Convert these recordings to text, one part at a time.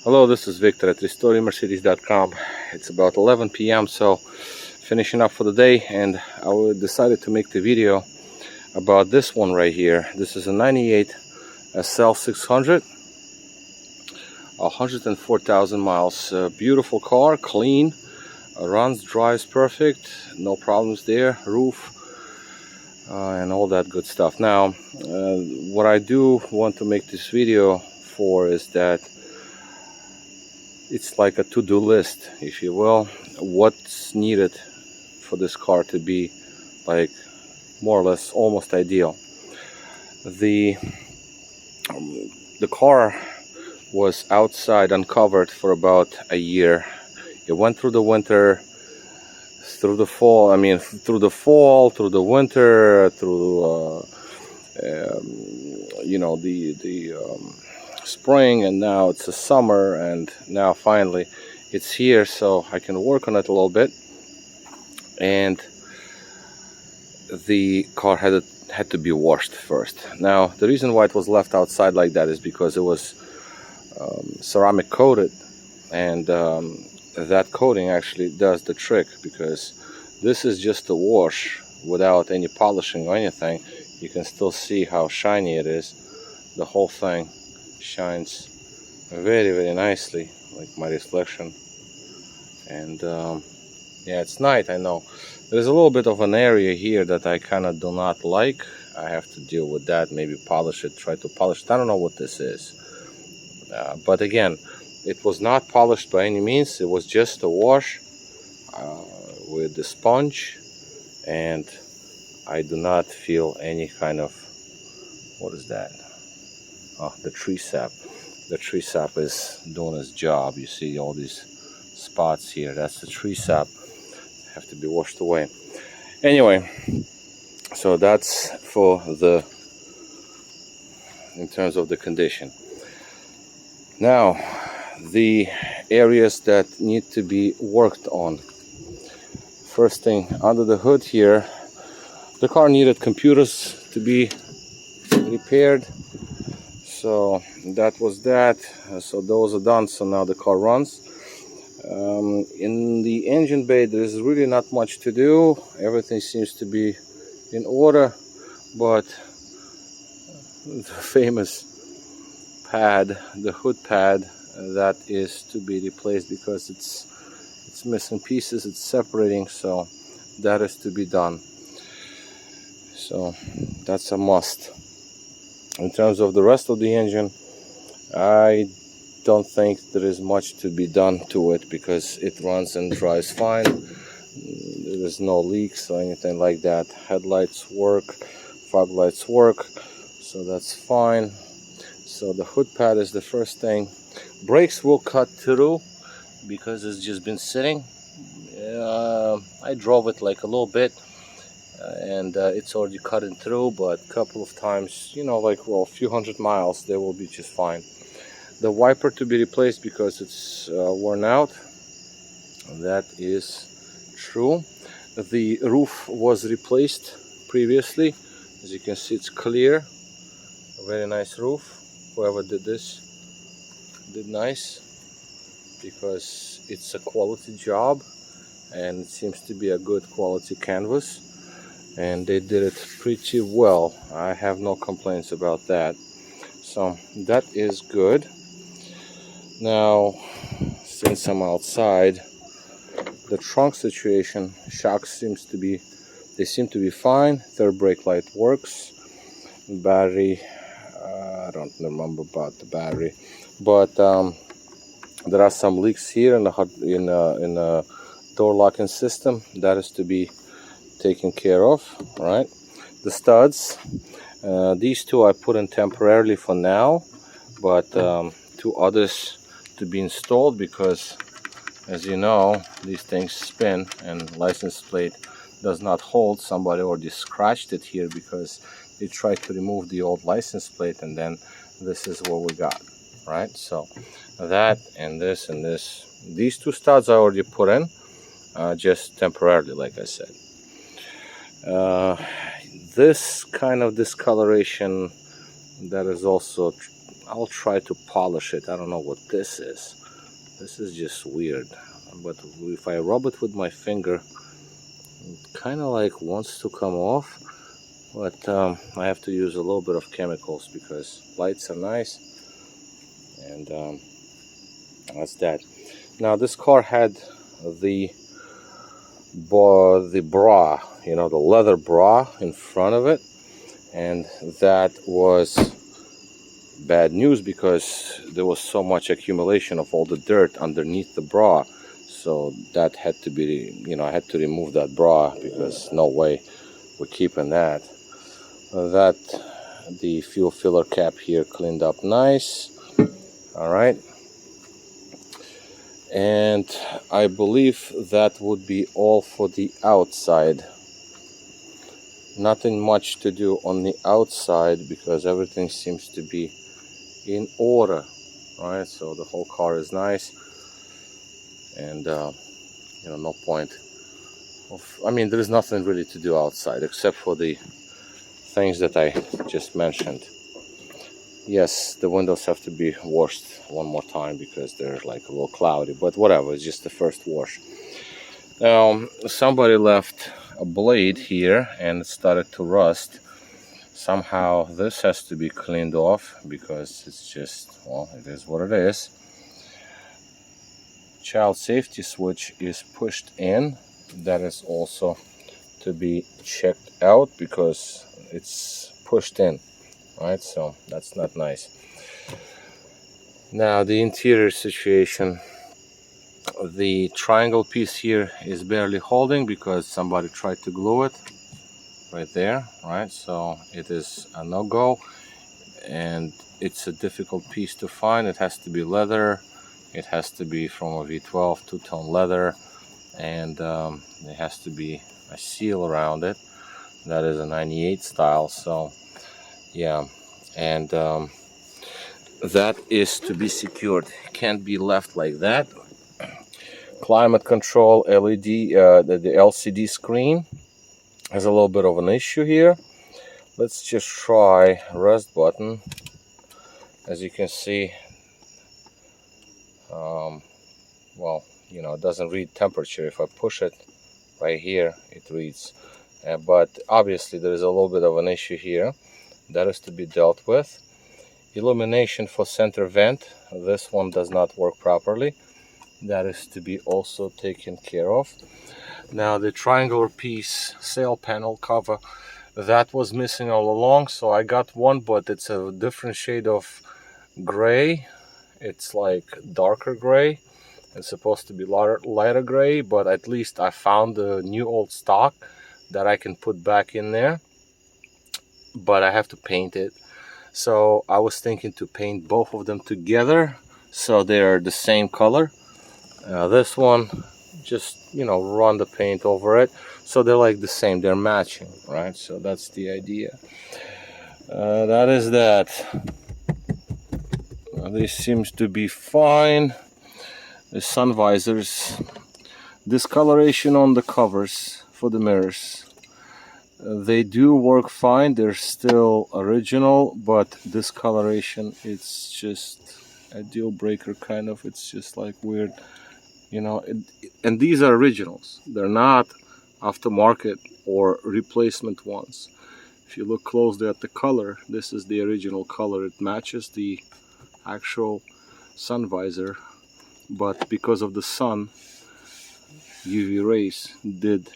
Hello, this is Victor at RestoringMercedes.com. It's about 11 p.m. so finishing up for the day, and I decided to make the video about this one right here. This is a 98 SL600, 104,000 miles. Beautiful car, clean, runs, drives perfect, no problems there, roof, and all that good stuff. Now, what I do want to make this video for is that it's like a to-do list, if you will. What's needed for this car to be like more or less almost ideal. The car was outside uncovered for about a year. It went through the winter, through the fall, through the winter, through the spring, and now it's the summer, and now finally it's here, so I can work on it a little bit. And the car had to be washed first. Now, the reason why it was left outside like that is because it was ceramic coated, and that coating actually does the trick, because this is just a wash without any polishing or anything. You can still see how shiny it is. The whole thing shines very, very nicely, like my reflection. And yeah, it's night, I know. There's a little bit of an area here that I kind of do not like. I have to deal with that, maybe polish it, try to polish it. I don't know what this is, but again, it was not polished by any means. It was just a wash with the sponge, and I do not feel any kind of, what is that? Oh, the tree sap. The tree sap is doing its job. You see all these spots here. That's the tree sap. Have to be washed away. Anyway, so that's for in terms of the condition. Now, the areas that need to be worked on. First thing, under the hood here, the car needed computers to be repaired. So that was that. So those are done. So now the car runs. In the engine bay, there's really not much to do. Everything seems to be in order, but the famous pad, the hood pad, that is to be replaced because it's missing pieces, it's separating, so that is to be done. So that's a must. In terms of the rest of the engine, I don't think there is much to be done to it, because it runs and drives fine. There is no leaks or anything like that. Headlights work, fog lights work, so that's fine. So the hood pad is the first thing. Brakes will cut through because it's just been sitting. I drove it like a little bit, and it's already cutting through, but a couple of times, a few hundred miles, they will be just fine. The wiper to be replaced because it's worn out. That is true. The roof was replaced previously. As you can see, it's clear. A very nice roof. Whoever did this did nice, because it's a quality job, and it seems to be a good quality canvas, and they did it pretty well. I have no complaints about that. So that is good. Now, since I'm outside, the trunk situation, shocks seem to be fine. Third brake light works. Battery, I don't remember about the battery, but there are some leaks here in the door locking system. That is to be taken care of. Right, the studs, these two I put in temporarily for now, but two others to be installed, because, as you know, these things spin and license plate does not hold. Somebody already scratched it here because they tried to remove the old license plate, and then this is what we got. Right, so that and this and this, these two studs I already put in, just temporarily, like I said. This kind of discoloration, that is also, I'll try to polish it. I don't know what this is. This is just weird. But if I rub it with my finger, it kind of like wants to come off. But I have to use a little bit of chemicals because lights are nice. And that's that. Now this car had the bra, you know, the leather bra in front of it, and that was bad news because there was so much accumulation of all the dirt underneath the bra. So that had to be, you know, I had to remove that bra because no way we're keeping that. That the fuel filler cap here cleaned up nice. All right. And I believe that would be all for the outside. Nothing much to do on the outside because everything seems to be in order. Right, so the whole car is nice, and you know, no point of, I mean, there is nothing really to do outside except for the things that I just mentioned. Yes, the windows have to be washed one more time because they're like a little cloudy, but whatever, it's just the first wash. Somebody left a blade here and it started to rust. Somehow this has to be cleaned off because it's just, well, it is what it is. Child safety switch is pushed in. That is also to be checked out because it's pushed in, right? So that's not nice. Now the interior situation. The triangle piece here is barely holding because somebody tried to glue it right there, right? So it is a no-go, and it's a difficult piece to find. It has to be leather, it has to be from a V12 two-tone leather, and it has to be a seal around it. That is a 98 style, so yeah. And that is to be secured. It can't be left like that. Climate control LED, the LCD screen has a little bit of an issue here. Let's just try rest button. As you can see, well, you know, it doesn't read temperature. If I push it right here, it reads. But obviously there is a little bit of an issue here that is to be dealt with. Illumination for center vent, this one does not work properly. That is to be also taken care of. Now the triangular piece sail panel cover, that was missing all along, so I got one, but it's a different shade of gray. It's like darker gray. It's supposed to be lighter gray, but at least I found the new old stock that I can put back in there, but I have to paint it. So I was thinking to paint both of them together so they're the same color. This one, just, you know, run the paint over it so they're like the same, they're matching, right? So that's the idea. That is that. This seems to be fine. The sun visors, discoloration on the covers for the mirrors, they do work fine. They're still original, but discoloration, it's just a deal breaker kind of. It's just like weird, you know. And these are originals, they're not aftermarket or replacement ones. If you look closely at the color, this is the original color. It matches the actual sun visor, but because of the sun, UV rays did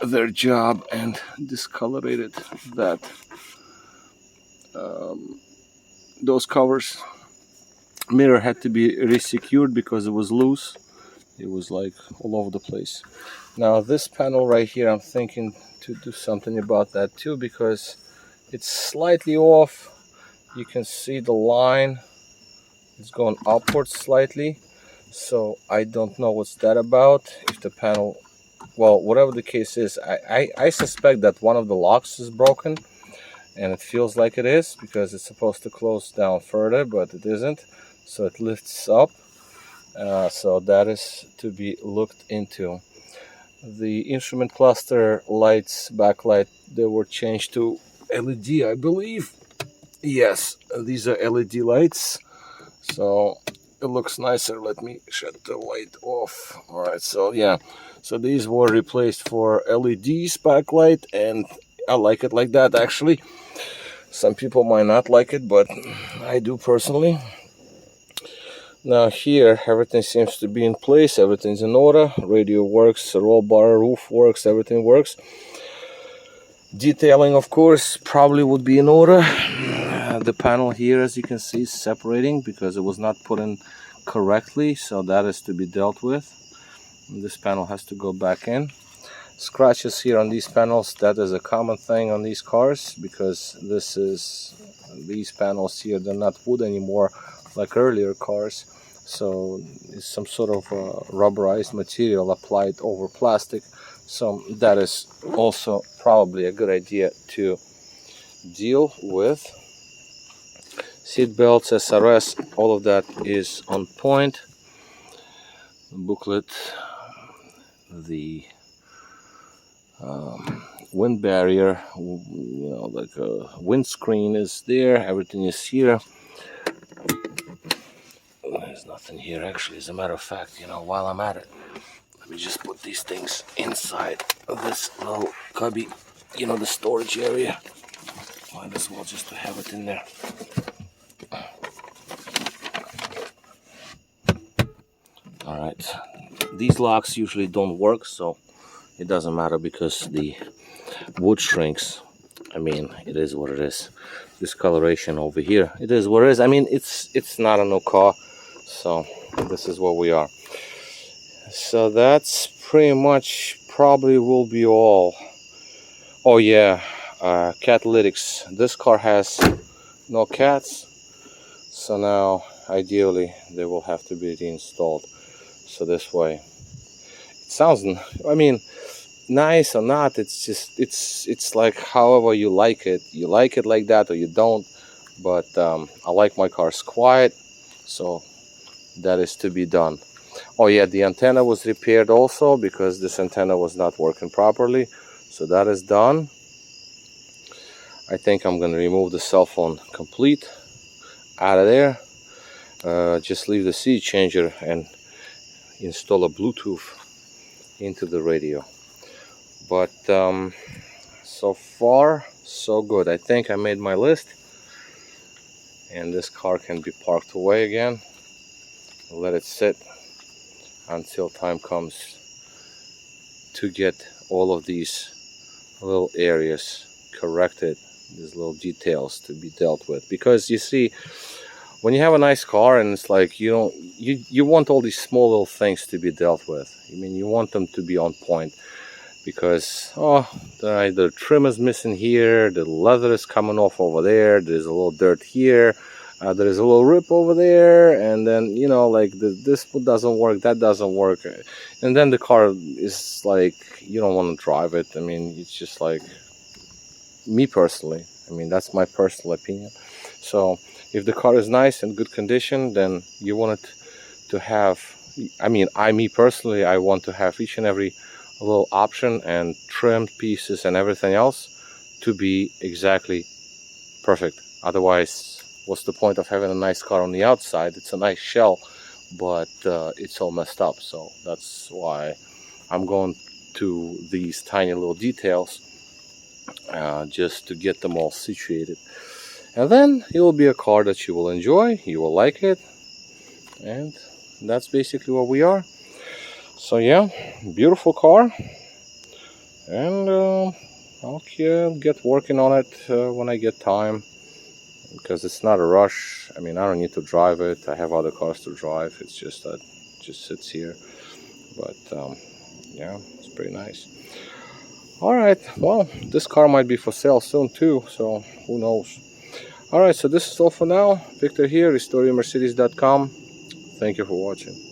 their job and discolorated that those covers. Mirror had to be resecured because it was loose. It was like all over the place. Now this panel right here, I'm thinking to do something about that too because it's slightly off. You can see the line is going upwards slightly, so I don't know what's that about. If the panel, well, whatever the case is, I suspect that one of the locks is broken, and it feels like it is because it's supposed to close down further, but it isn't, so it lifts up. So that is to be looked into. The instrument cluster lights, backlight, they were changed to LED, I believe. Yes, these are LED lights, so it looks nicer. Let me shut the light off. All right, so yeah, so these were replaced for LEDs backlight, and I like it like that actually. Some people might not like it, but I do personally. Now here, everything seems to be in place. Everything's in order. Radio works, roll bar, roof works, everything works. Detailing, of course, probably would be in order. The panel here, as you can see, is separating because it was not put in correctly, so that is to be dealt with. And this panel has to go back in. Scratches here on these panels, that is a common thing on these cars, because these panels here, they're not wood anymore like earlier cars, so it's some sort of rubberized material applied over plastic, so that is also probably a good idea to deal with. Seat belts, SRS, all of that is on point. The booklet, the wind barrier, like a windscreen is there, everything is here. There's nothing here actually, as a matter of fact. While I'm at it, let me just put these things inside of this little cubby, the storage area. Might as well just to have it in there. Alright, these locks usually don't work, so it doesn't matter because the wood shrinks. I mean, it is what it is. Discoloration over here, it is what it is. I mean, it's not a new car, so this is what we are. So that's pretty much probably will be all. Oh yeah, catalytics. This car has no cats, so now ideally they will have to be reinstalled. So this way, it sounds, I mean, nice or not, it's just it's like however you like it. You like it like that or you don't, but I like my cars quiet, so that is to be done. Oh yeah, the antenna was repaired also because this antenna was not working properly, so that is done. I think I'm gonna remove the cell phone complete out of there, just leave the CD changer and install a Bluetooth into the radio. But so far so good. I think I made my list, and this car can be parked away again. Let it sit until time comes to get all of these little areas corrected, these little details to be dealt with. Because you see, when you have a nice car and it's like you want all these small little things to be dealt with. I mean, you want them to be on point, because the trim is missing here, the leather is coming off over there, there's a little dirt here, there is a little rip over there, and then like this doesn't work, that doesn't work, and then the car is like you don't want to drive it. I mean, it's just like, me personally, I mean, that's my personal opinion. So if the car is nice and good condition, then you want it to have, I mean, me personally, I want to have each and every little option and trimmed pieces and everything else to be exactly perfect. Otherwise, what's the point of having a nice car on the outside? It's a nice shell, but it's all messed up. So that's why I'm going to these tiny little details, just to get them all situated, and then it will be a car that you will enjoy, you will like it, and that's basically what we are. So yeah, beautiful car, and I'll get working on it when I get time, because it's not a rush. I mean, I don't need to drive it, I have other cars to drive. It's just that it just sits here, but yeah, it's pretty nice. Alright, well, this car might be for sale soon too, so who knows. Alright, so this is all for now. Victor here, RestoreYourMercedes.com. Thank you for watching.